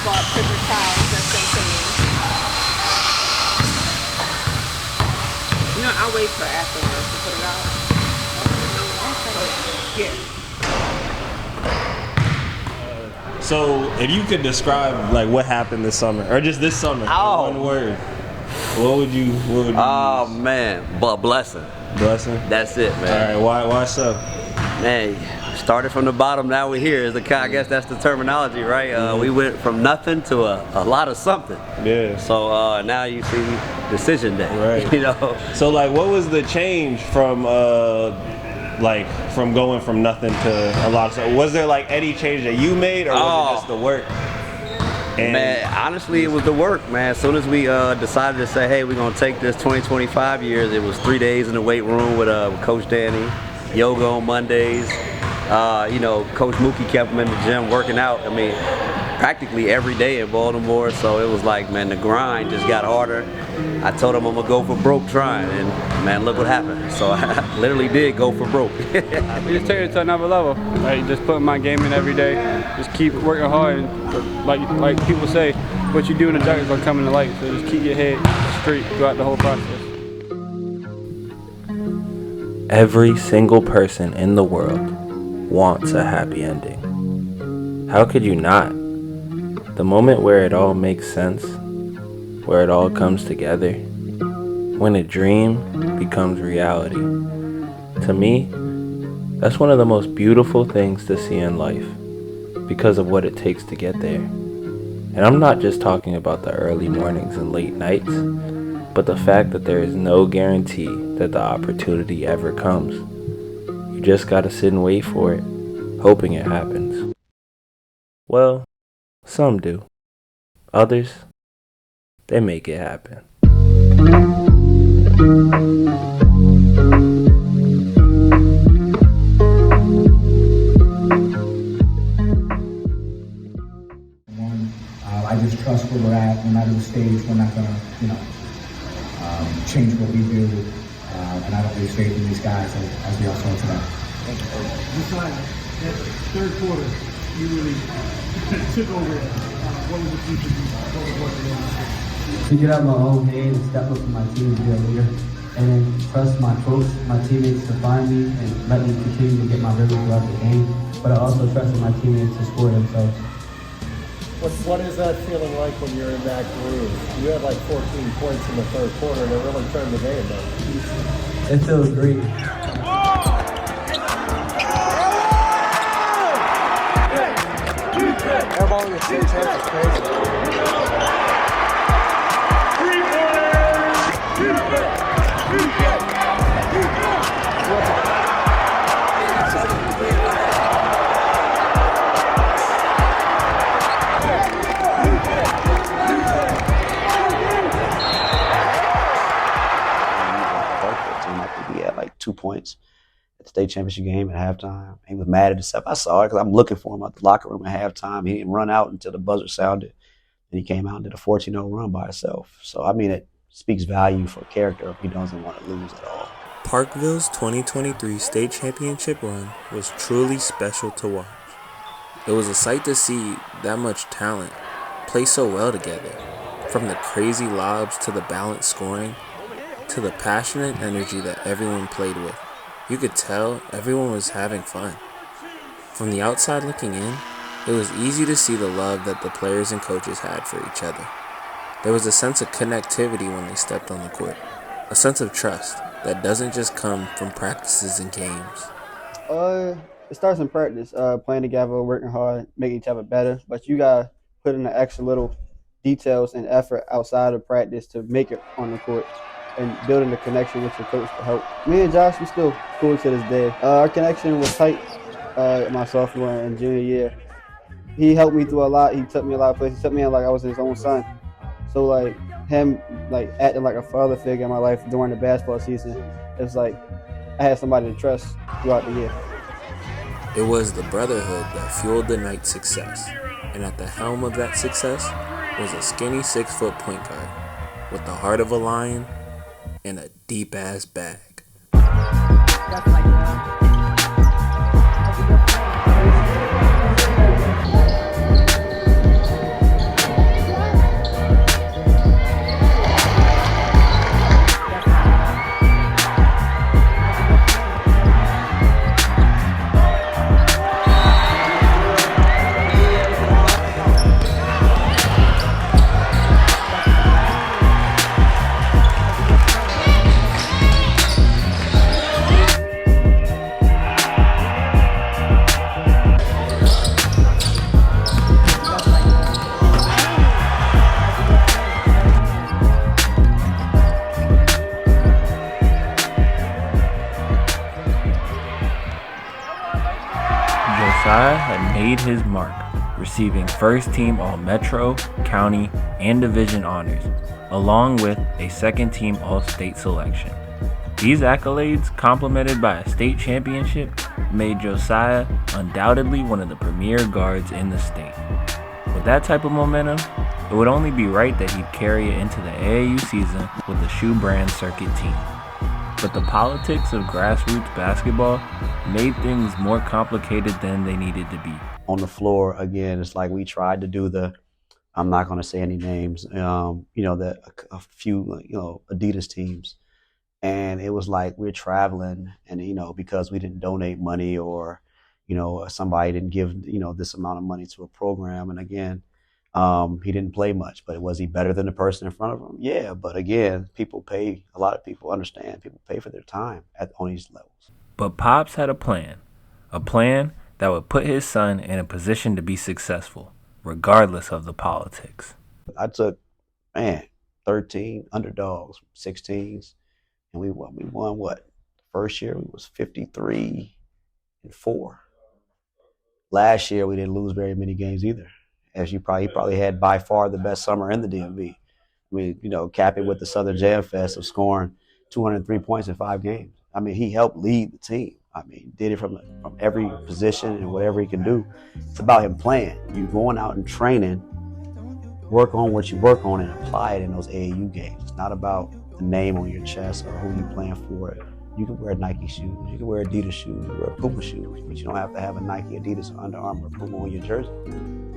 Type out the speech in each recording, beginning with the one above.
bought paper towels and some things. I'll wait for afterwards to put it out. Yeah. So, if you could describe like what happened this summer, or just this summer, in one word, what would you? Oh man, but blessing. Blessing. That's it, man. All right, why so? Man, started from the bottom. Now we're here. I guess that's the terminology, right? We went from nothing to a lot of something. Yeah. So now you see decision day. Right. So like, what was the change from from going from nothing to a lot of stuff? Was there like any change that you made, or was it just the work? Man, honestly, it was the work, man. As soon as we decided to say, hey, we're gonna take this 20-25 years, it was 3 days in the weight room with Coach Danny, yoga on Mondays. Coach Mookie kept him in the gym working out. I mean, practically every day in Baltimore. So it was like, man, the grind just got harder. I told him I'm gonna go for broke trying, and man, look what happened. So I literally did go for broke. We just take it to another level. Like just putting my game in every day. Just keep working hard, and like people say, what you do in the dark is gonna come in the light. So just keep your head straight throughout the whole process. Every single person in the world wants a happy ending. How could you not? The moment where it all makes sense, where it all comes together, when a dream becomes reality. To me, that's one of the most beautiful things to see in life because of what it takes to get there. And I'm not just talking about the early mornings and late nights, but the fact that there is no guarantee that the opportunity ever comes. You just gotta sit and wait for it, hoping it happens. Well, some do. Others, they make it happen. I just trust where we're at. No matter the stage, we're not gonna, change what we do. And I don't lose faith in these guys as we all saw today. Josiah, that third quarter, you really took over. What was the future? What was working on? To get out my own hand and step up for my team to be a leader, and then trust my coach, my teammates to find me and let me continue to get my rhythm throughout the game. But I also trusted my teammates to score themselves. What is that feeling like when you're in that groove? You had like 14 points in the third quarter, and it really turned the game though. It feels great. Everybody with 2 chances crazy. We had like 2 points at the state championship game at halftime. He was mad at himself. I saw it because I'm looking for him at the locker room at halftime. He didn't run out until the buzzer sounded. And he came out and did a 14-0 run by himself. So, I mean, it speaks value for character if he doesn't want to lose at all. Parkville's 2023 state championship run was truly special to watch. It was a sight to see that much talent play so well together, from the crazy lobs to the balanced scoring, to the passionate energy that everyone played with. You could tell everyone was having fun. From the outside looking in, it was easy to see the love that the players and coaches had for each other. There was a sense of connectivity when they stepped on the court, a sense of trust that doesn't just come from practices and games. It starts in practice, playing together, working hard, making each other better, but you gotta put in the extra little details and effort outside of practice to make it on the court, and building the connection with your coach to help. Me and Josh, we still cool to this day. Our connection was tight my sophomore and junior year. He helped me through a lot. He took me a lot of places. He took me in like I was his own son. So like him acting like a father figure in my life during the basketball season, it was like I had somebody to trust throughout the year. It was the brotherhood that fueled the night's success, and at the helm of that success was a skinny 6-foot point guard with the heart of a lion and a deep-ass bag. made his mark, receiving first-team All-Metro, County, and Division honors, along with a second-team All-State selection. These accolades, complemented by a state championship, made Josiah undoubtedly one of the premier guards in the state. With that type of momentum, it would only be right that he'd carry it into the AAU season with the Shoe Brand Circuit team. But the politics of grassroots basketball made things more complicated than they needed to be. On the floor, again, it's like we tried to do I'm not going to say any names, a few, Adidas teams. And it was like we're traveling and, because we didn't donate money or, somebody didn't give, this amount of money to a program. And again, he didn't play much, but was he better than the person in front of him? Yeah, but again, a lot of people understand, people pay for their time on these levels. But Pops had a plan that would put his son in a position to be successful, regardless of the politics. I took, 13 underdogs, 16s, and we won what? First year we was 53-4. Last year we didn't lose very many games either. As he probably had by far the best summer in the DMV. Cap it with the Southern Jam Fest of scoring 203 points in 5 games. He helped lead the team. Did it from every position and whatever he can do. It's about him playing. You going out and training, work on what you work on and apply it in those AAU games. It's not about the name on your chest or who you're playing for. You can wear Nike shoes, you can wear Adidas shoes, you can wear Puma shoes, but you don't have to have a Nike, Adidas, or Under Armour, or Puma on your jersey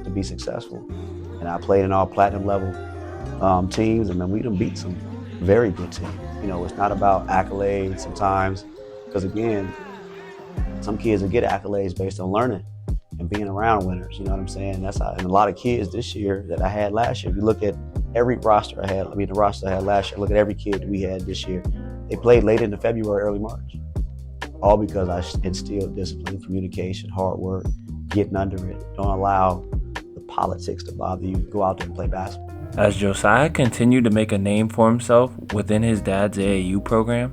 to be successful. And I played in all platinum level teams, and then we done beat some very good teams. It's not about accolades sometimes, because again, some kids will get accolades based on learning and being around winners. You know what I'm saying? That's how, and a lot of kids this year that I had last year. If you look at every roster I had, the roster I had last year, look at every kid we had this year. They played late into February, early March. All because I instilled discipline, communication, hard work, getting under it. Don't allow the politics to bother you. Go out there and play basketball. As Josiah continued to make a name for himself within his dad's AAU program,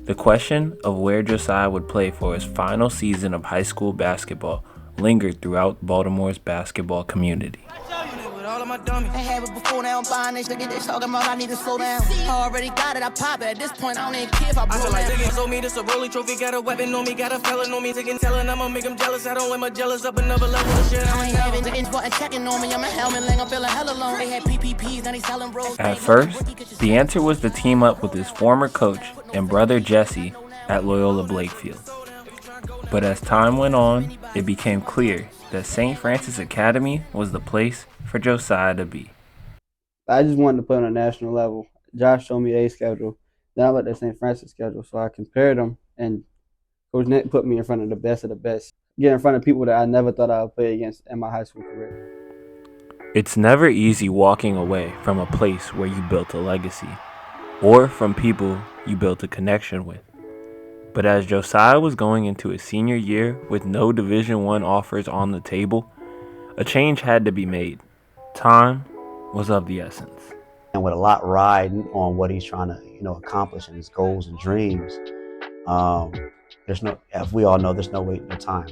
the question of where Josiah would play for his final season of high school basketball lingered throughout Baltimore's basketball community. All of my dummies. I had it before, now I'm buying this. Look at this, talking about I need to slow down. I already got it, I pop it. At this point, I don't even care if I blow down. I feel like told me this a rolling trophy, got a weapon on me, got a felon on me, taking telling I'ma make them jealous. I don't let my jealous up another level of shit. I ain't having niggas button checking on me. I'm a helmet, I'm feeling hella alone. They had PPPs, now they selling rolls. At first, the answer was to team up with his former coach and brother Jesse at Loyola Blakefield. But as time went on, it became clear that St. Francis Academy was the place for Josiah to be. I just wanted to play on a national level. Josh showed me a schedule. Then I looked at St. Francis schedule, so I compared them, and Coach Nick put me in front of the best, get in front of people that I never thought I would play against in my high school career. It's never easy walking away from a place where you built a legacy, or from people you built a connection with. But as Josiah was going into his senior year with no Division I offers on the table, a change had to be made. Time was of the essence. And with a lot riding on what he's trying to, accomplish in his goals and dreams, as we all know, there's no waiting no time.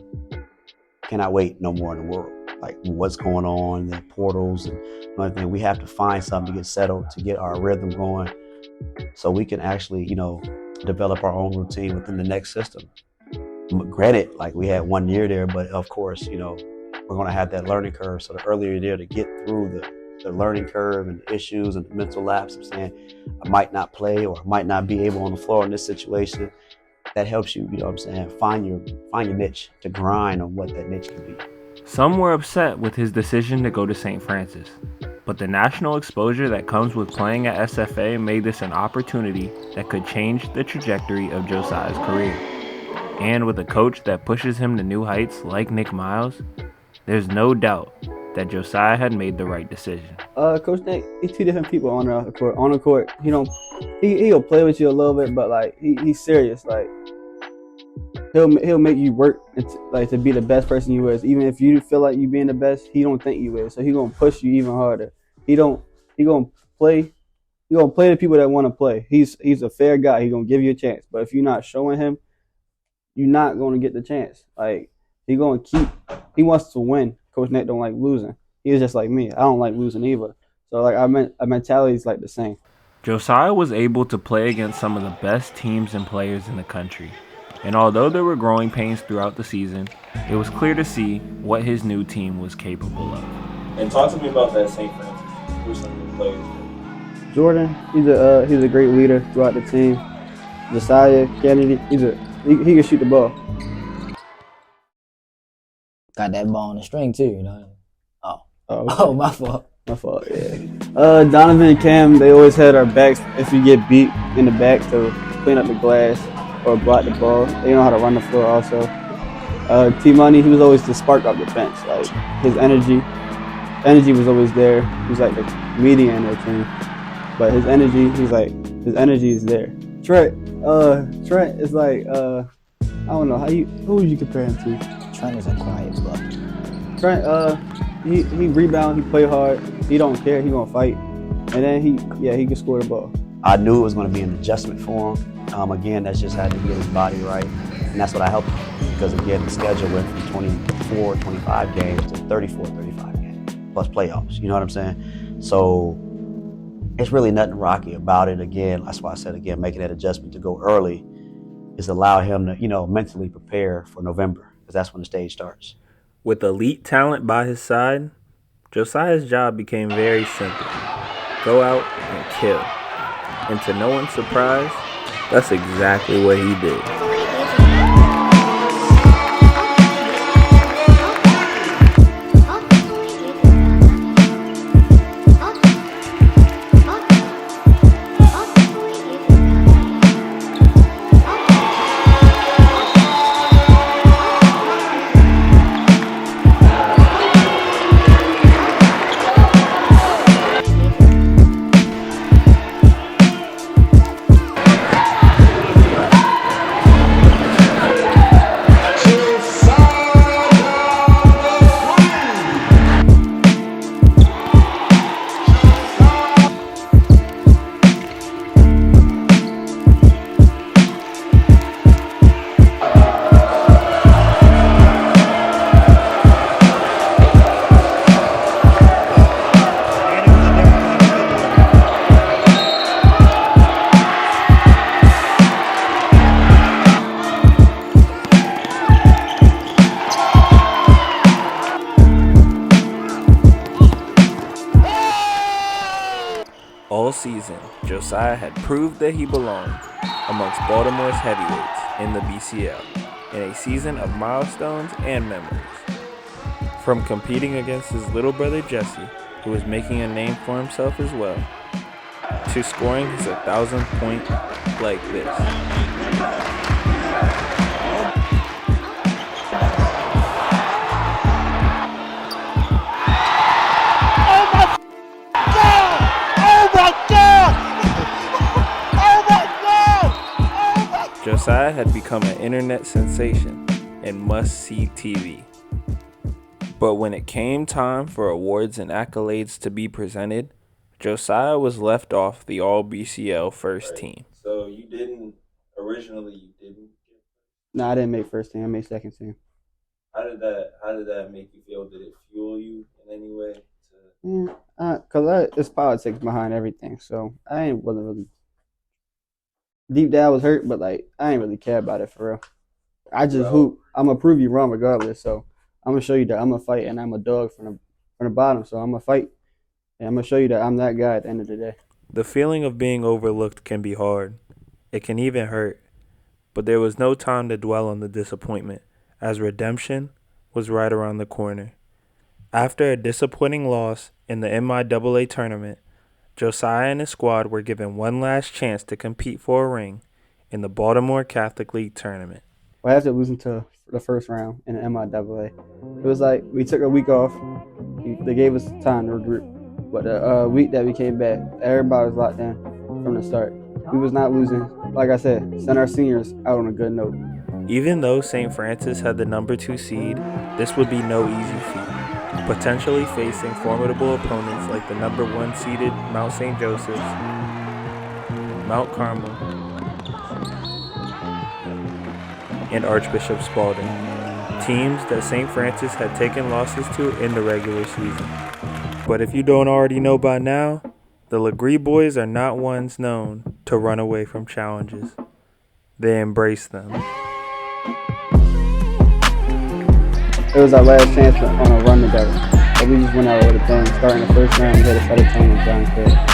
Cannot wait no more in the world. Like what's going on, the portals and everything. We have to find something to get settled, to get our rhythm going, so we can actually, develop our own routine within the next system. Granted, like we had 1 year there, but of course, we're going to have that learning curve. So the earlier you're there to get through the learning curve and the issues and the mental lapse of saying, I might not play or I might not be able on the floor in this situation, that helps you, find your niche, to grind on what that niche can be. Some were upset with his decision to go to St. Francis, but the national exposure that comes with playing at SFA made this an opportunity that could change the trajectory of Josiah's career. And with a coach that pushes him to new heights like Nick Miles, there's no doubt that Josiah had made the right decision. Coach Nick, he's two different people on the court. On the court, he'll play with you a little bit, but he's serious. He'll make you work to be the best person you is. Even if you feel like you being the best, he don't think you is. So he gonna push you even harder. He gonna play the people that want to play. He's a fair guy. He gonna give you a chance. But if you're not showing him, you're not gonna get the chance. He wants to win. Coach Nick don't like losing. He's just like me. I don't like losing either. So like our mentality is like the same. Josiah was able to play against some of the best teams and players in the country. And although there were growing pains throughout the season, it was clear to see what his new team was capable of. And talk to me about that St. Francis. Who's some of the players? Jordan, he's a great leader throughout the team. Josiah, Kennedy, he can shoot the ball. Got that ball on the string too, you know. Okay. Oh, my fault. My fault, yeah. Donovan and Cam, they always had our backs if you get beat in the back to clean up the glass or block the ball. They know how to run the floor also. T-Money, he was always the spark off the bench. Like, his energy was always there. He was like the median in their team. But his energy is there. Trent is like, I don't know, who would you compare him to? Trent is a quiet block. Trent, he rebound, he play hard, he don't care, he gonna fight, and then he can score the ball. I knew it was going to be an adjustment for him. Again, that's just had to get his body right, and that's what I helped him, because again, the schedule went from 24, 25 games to 34, 35 games, plus playoffs, you know what I'm saying? So it's really nothing rocky about it. Again, that's why I said, again, making that adjustment to go early is allow him to, mentally prepare for November, because that's when the stage starts. With elite talent by his side, Josiah's job became very simple. Go out and kill. And to no one's surprise, that's exactly what he did. All season, Josiah had proved that he belonged amongst Baltimore's heavyweights in the BCL in a season of milestones and memories. From competing against his little brother Jesse, who was making a name for himself as well, to scoring his 1,000th point like this. Josiah had become an internet sensation and must-see TV. But when it came time for awards and accolades to be presented, Josiah was left off the All-BCL first team. So you didn't. No, I didn't make first team. I made second team. How did that make you feel? Did it fuel you in any way? Cause it's politics behind everything. So I wasn't really. Deep down I was hurt, but like I ain't really care about it for real. I just hoop. I'm gonna prove you wrong regardless. So I'm gonna show you that I'm gonna fight, and I'm a dog from the bottom. So I'm gonna fight, and I'm gonna show you that I'm that guy at the end of the day. The feeling of being overlooked can be hard. It can even hurt. But there was no time to dwell on the disappointment, as redemption was right around the corner. After a disappointing loss in the MIAA tournament, Josiah and his squad were given one last chance to compete for a ring in the Baltimore Catholic League tournament. Well, after losing to the first round in the MIAA, it was like we took a week off. They gave us time to regroup. But the week that we came back, everybody was locked in from the start. We was not losing. Like I said, send our seniors out on a good note. Even though St. Francis had the number 2 seed, this would be no easy feat, potentially facing formidable opponents like the number 1 seeded Mount St. Joseph's, Mount Carmel, and Archbishop Spalding. teams that St. Francis had taken losses to in the regular season. But if you don't already know by now, the Legree boys are not ones known to run away from challenges. They embrace them. It was our last chance on a run together, but we just went out with a bang. Starting the first round, we had a set of tone with John Craig.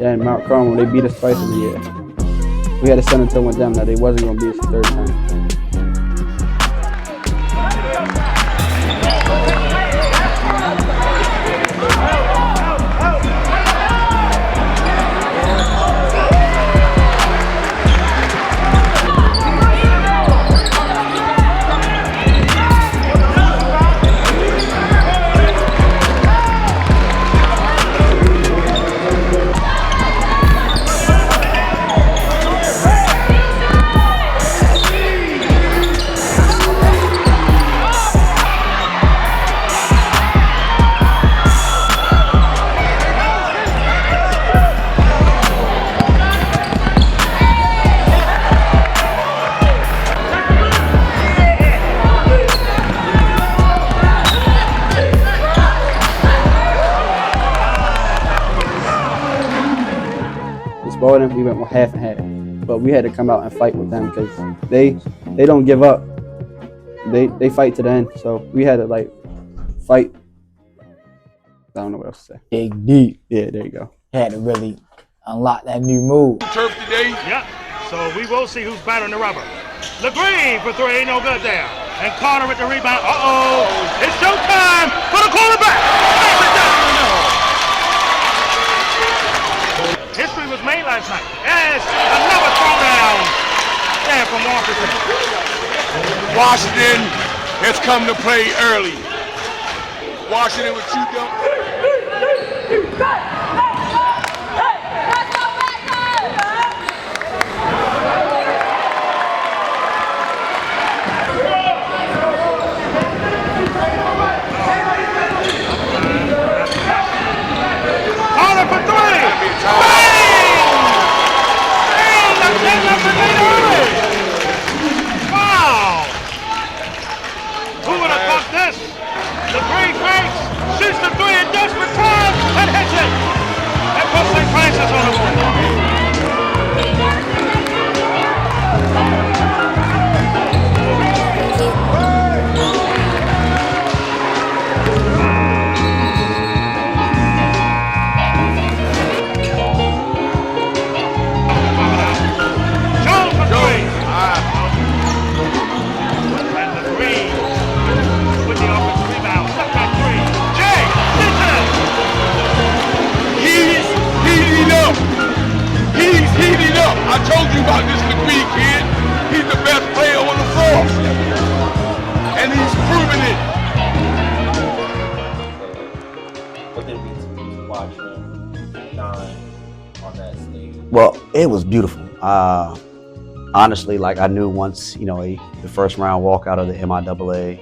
And Mount Carmel, they beat us twice in the year. We had to send it to with them that they wasn't going to beat us the third time. Bowling, we went with half and half, but we had to come out and fight with them because they don't give up. They fight to the end, so we had to like fight. I don't know what else to say. Dig deep. Yeah, there you go. Had to really unlock that new move. Turf today. Yep. So we will see who's better in the rubber. Legree for three, no good there. And Connor with the rebound. It's showtime for the quarterback. History was made last night. Yes, another throwdown there from Washington. Washington has come to play early. Washington with two Connor for three. Wow! Who would have thought this? Legree fakes, shoots the three in desperate time, and hits it! And puts St. Francis on the board. I told you about this Legree kid. He's the best player on the floor. And he's proven it. What did it mean to watch him shine on that stage? Well, it was beautiful. Honestly, like I knew once, the first round walk out of the MIAA,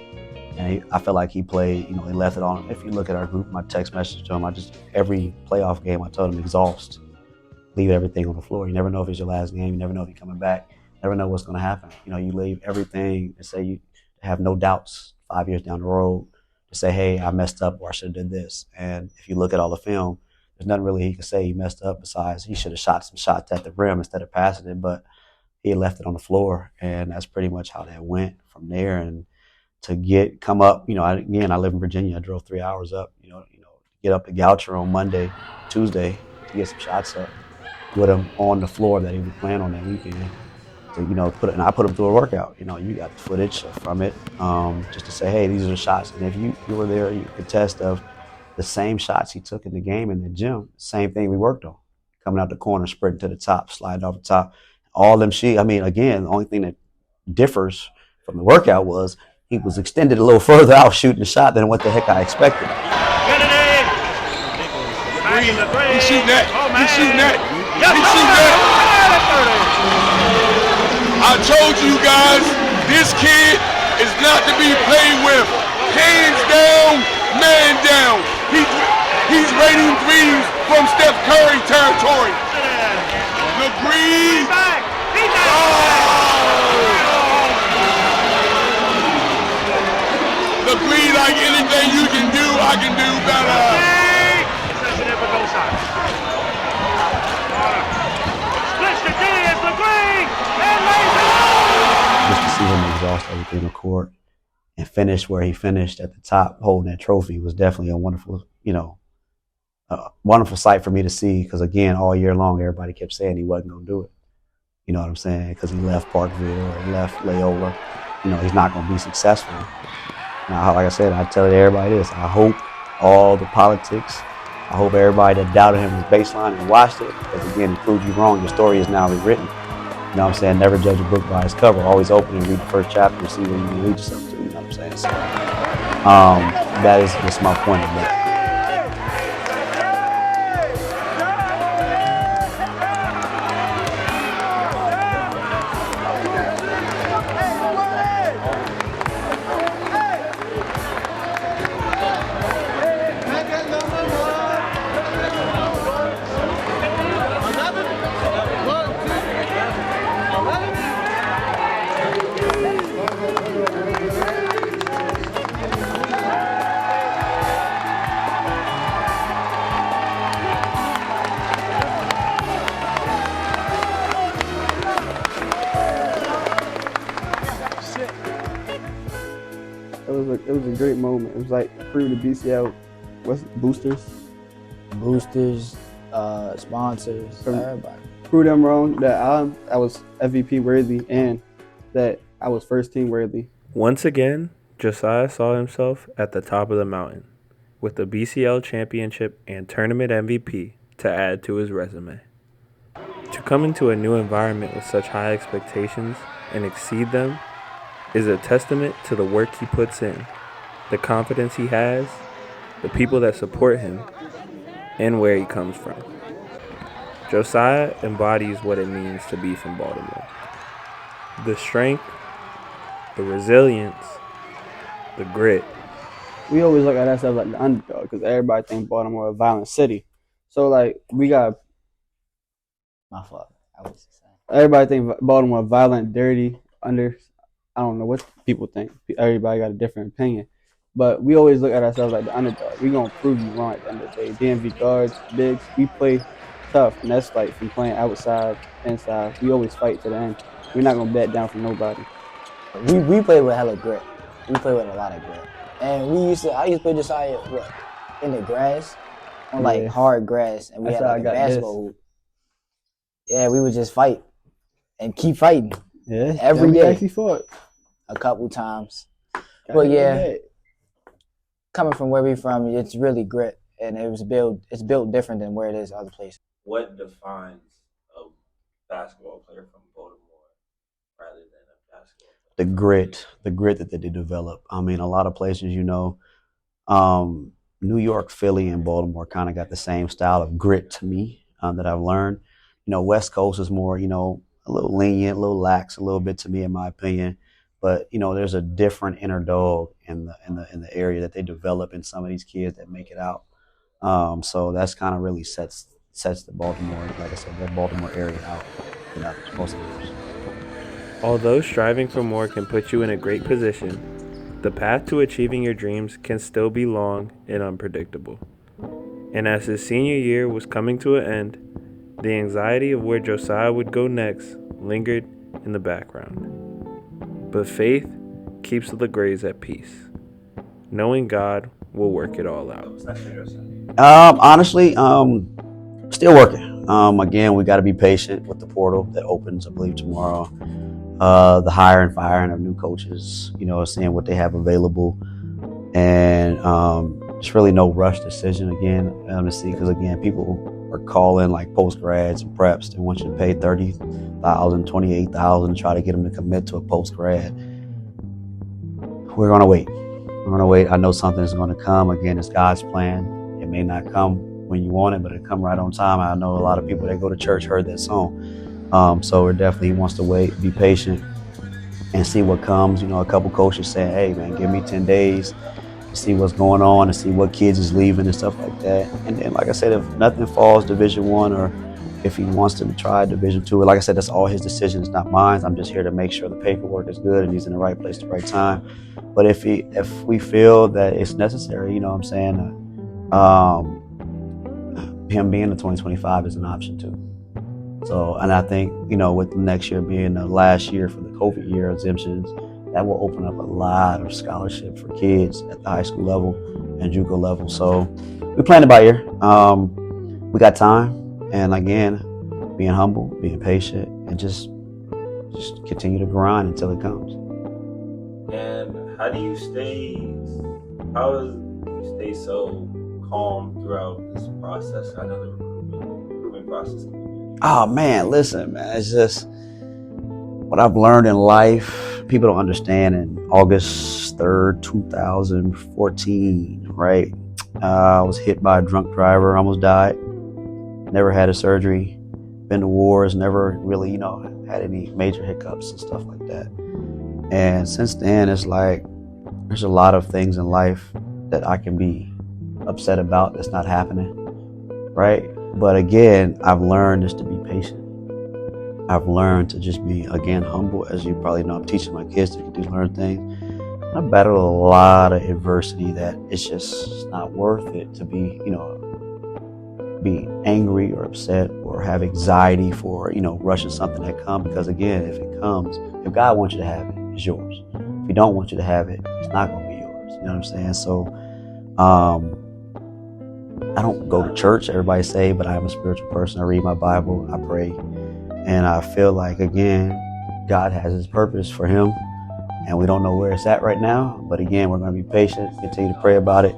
and I felt like he played, he left it on. If you look at our group, my text message to him, every playoff game, I told him exhaust. Leave everything on the floor. You never know if it's your last game. You never know if you're coming back. You never know what's going to happen. You leave everything and say you have no doubts 5 years down the road to say, hey, I messed up or I should have did this. And if you look at all the film, there's nothing really he can say he messed up besides he should have shot some shots at the rim instead of passing it, but he left it on the floor. And that's pretty much how that went from there. And come up. I live in Virginia. I drove 3 hours up. Get up to Goucher on Monday, Tuesday to get some shots up with him on the floor that he was playing on that weekend. To I put him through a workout. You got the footage from it, just to say, hey, these are the shots. And if you were there, you could test of the same shots he took in the game in the gym. Same thing we worked on, coming out the corner, sprinting to the top, sliding off the top. All them again, the only thing that differs from the workout was he was extended a little further out shooting the shot than what the heck I expected. He's shooting that. He's shooting that. He's shooting that. I told you guys, this kid is not to be played with. Hands down, man down. He's raining threes from Steph Curry territory. Legree. Legree, like anything you can do, I can do better. Just to see him exhaust everything in the court and finish where he finished at the top, holding that trophy, was definitely a wonderful, wonderful sight for me to see. Because again, all year long, everybody kept saying he wasn't going to do it. You know what I'm saying? Because he left Parkville or he left Loyola. He's not going to be successful. Now, like I said, I tell everybody this: I hope all the politics. I hope everybody that doubted him was baseline and watched it, because again, it proves you wrong. Your story is now rewritten. You know what I'm saying? Never judge a book by its cover. Always open and read the first chapter and see where you can lead yourself to. You know what I'm saying? So, that is just my point of that. It was a great moment. It was like through the BCL, boosters, sponsors, everybody. Prove them wrong that I was MVP worthy and that I was first team worthy. Once again, Josiah saw himself at the top of the mountain with the BCL championship and tournament MVP to add to his resume. To come into a new environment with such high expectations and exceed them is a testament to the work he puts in, the confidence he has, the people that support him, and where he comes from. Josiah embodies what it means to be from Baltimore. The strength, the resilience, the grit. We always look at ourselves like the underdog because everybody thinks Baltimore a violent city. So we got... My fault. Everybody thinks Baltimore violent, dirty, I don't know what people think. Everybody got a different opinion. But we always look at ourselves like the underdog. We're going to prove you wrong at the end of the day. DMV guards, bigs, we play tough. And that's like from playing outside, inside. We always fight to the end. We're not going to back down from nobody. We play with hella grit. We play with a lot of grit. And I used to play Josiah in the grass, on hard grass. And we had a basketball hoop. Yeah, we would just fight and keep fighting. Yeah, every day. We actually fought a couple times. But yeah, coming from where we from, it's really grit, and it's built different than where it is other places. What defines a basketball player from Baltimore rather than a basketball player? The grit that they develop. I mean, a lot of places, New York, Philly, and Baltimore kind of got the same style of grit to me that I've learned. West Coast is more, a little lenient, a little lax, a little bit to me, in my opinion. But there's a different inner dog in the area that they develop in some of these kids that make it out. So that's kind of really sets the Baltimore, like I said, that Baltimore area out. Most of the years. Although striving for more can put you in a great position, the path to achieving your dreams can still be long and unpredictable. And as his senior year was coming to an end, the anxiety of where Josiah would go next lingered in the background. But faith keeps the Legrees at peace, knowing God will work it all out. Honestly, still working. Again, we got to be patient with the portal that opens, I believe, tomorrow. The hire and firing of new coaches, seeing what they have available, and it's really no rush decision again to see, because again, people are calling like post grads and preps. They want you to pay $30,000, $28,000 to try to get them to commit to a post grad. We're gonna wait. I know something is gonna come. Again, it's God's plan. It may not come when you want it, but it'll come right on time. I know a lot of people that go to church heard that song. So it definitely wants to wait, be patient, and see what comes. A couple coaches saying, hey man, give me 10 days to see what's going on and see what kids is leaving and stuff like that. And then, like I said, if nothing falls Division I, or if he wants to try Division II, like I said, that's all his decision. It's not mine. I'm just here to make sure the paperwork is good and he's in the right place at the right time. But if we feel that it's necessary, him being in 2025 is an option too. So, and I think, with next year being the last year for the COVID year exemptions, that will open up a lot of scholarship for kids at the high school level and JUCO level. So we plan it by ear. We got time, and again, being humble, being patient, and just continue to grind until it comes. And how do you stay so calm throughout this process? I know the recruitment process. Oh man, listen, man, it's just what I've learned in life. People don't understand. In August 3rd, 2014, right? I was hit by a drunk driver, almost died. Never had a surgery, been to wars, never really, had any major hiccups and stuff like that. And since then, it's like there's a lot of things in life that I can be upset about that's not happening, right? But again, I've learned just to be patient. I've learned to just be, again, humble. As you probably know, I'm teaching my kids to learn things. I've battled a lot of adversity that it's just not worth it to be, be angry or upset or have anxiety for, rushing something that comes. Because again, if it comes, if God wants you to have it, it's yours. If He don't want you to have it, it's not going to be yours. You know what I'm saying? So, I don't go to church, everybody say, but I am a spiritual person. I read my Bible, I pray. And I feel like, again, God has His purpose for him. And we don't know where it's at right now. But again, we're going to be patient, continue to pray about it,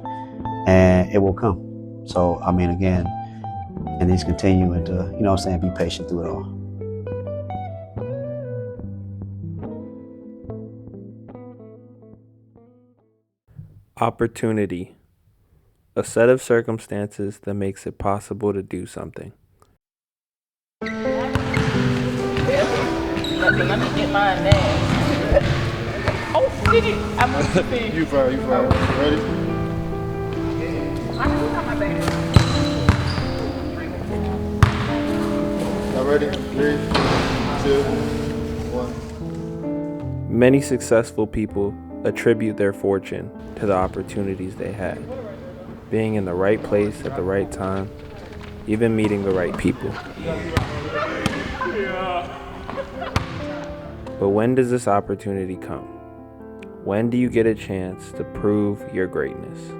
and it will come. So, again, and He's continuing to, be patient through it all. Opportunity. A set of circumstances that makes it possible to do something. Let me get mine now. Oh, shit. I must have been. You fire. Ready? I got my baby. Now ready? 3, 2, 1. Many successful people attribute their fortune to the opportunities they had. Being in the right place at the right time, even meeting the right people. But when does this opportunity come? When do you get a chance to prove your greatness?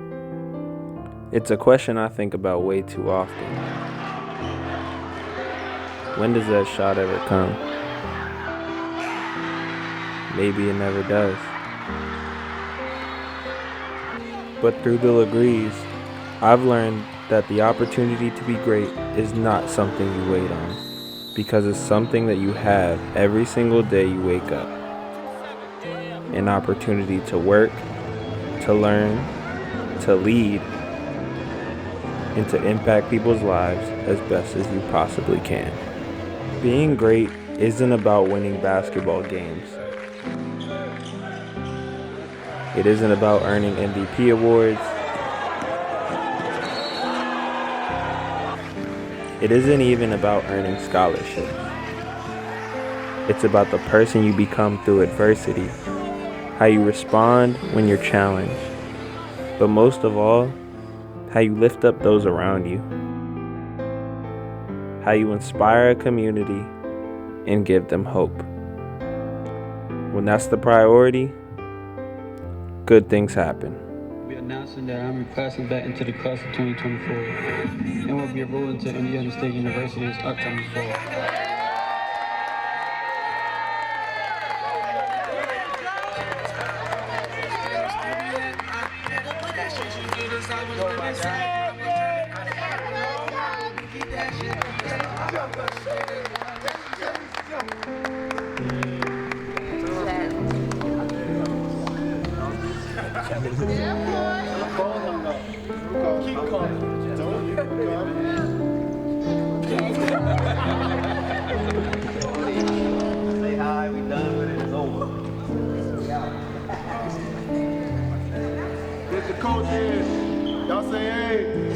It's a question I think about way too often. When does that shot ever come? Maybe it never does. But through the Legrees, I've learned that the opportunity to be great is not something you wait on, because it's something that you have every single day you wake up. An opportunity to work, to learn, to lead, and to impact people's lives as best as you possibly can. Being great isn't about winning basketball games. It isn't about earning MVP awards. It isn't even about earning scholarships. It's about the person you become through adversity, how you respond when you're challenged, but most of all, how you lift up those around you, how you inspire a community and give them hope. When that's the priority, good things happen. We're announcing that I'm reclassing back into the class of 2024 and will be enrolled into Indiana State University this upcoming fall. Say hi, we done with it, it's over. Get the coach in. Y'all say hey.